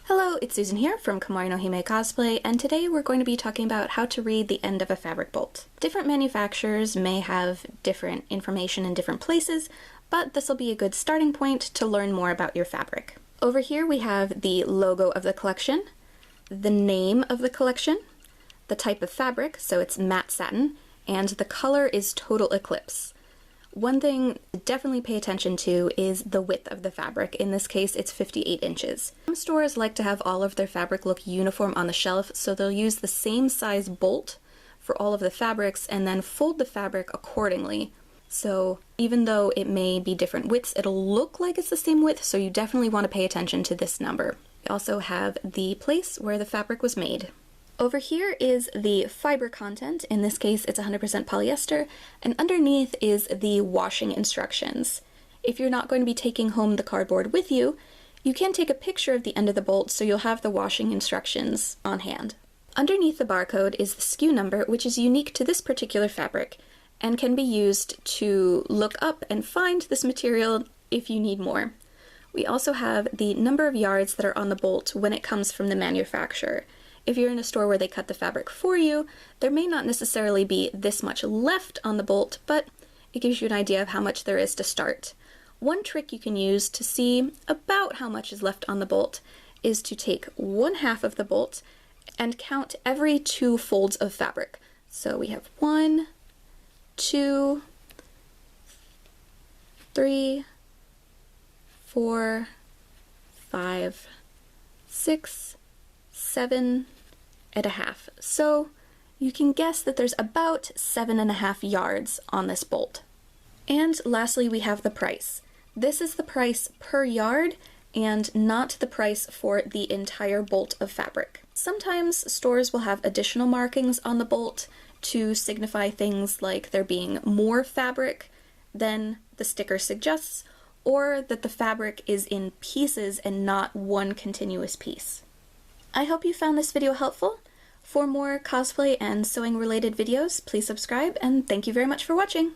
Hello, it's Susan here from Komori no Hime Cosplay, and today we're going to be talking about how to read the end of a fabric bolt. Different manufacturers may have different information in different places, but this will be a good starting point to learn more about your fabric. Over here we have the logo of the collection, the name of the collection, the type of fabric, so it's matte satin, and the color is Total Eclipse. One thing to definitely pay attention to is the width of the fabric. In this case, it's 58 inches. Some stores like to have all of their fabric look uniform on the shelf, so they'll use the same size bolt for all of the fabrics and then fold the fabric accordingly. So even though it may be different widths, it'll look like it's the same width, so you definitely want to pay attention to this number. We also have the place where the fabric was made. Over here is the fiber content. In this case, it's 100% polyester, and underneath is the washing instructions. If you're not going to be taking home the cardboard with you, you can take a picture of the end of the bolt so you'll have the washing instructions on hand. Underneath the barcode is the SKU number, which is unique to this particular fabric and can be used to look up and find this material if you need more. We also have the number of yards that are on the bolt when it comes from the manufacturer. If you're in a store where they cut the fabric for you, there may not necessarily be this much left on the bolt, but it gives you an idea of how much there is to start. One trick you can use to see about how much is left on the bolt is to take 1/2 of the bolt and count every 2 folds of fabric. So we have 1, 2, 3, 4, 5, 6, 7.5. So you can guess that there's about 7.5 yards on this bolt. And lastly, we have the price. This is the price per yard and not the price for the entire bolt of fabric. Sometimes stores will have additional markings on the bolt to signify things like there being more fabric than the sticker suggests, or that the fabric is in pieces and not one continuous piece. I hope you found this video helpful. For more cosplay and sewing related videos, please subscribe, and thank you very much for watching!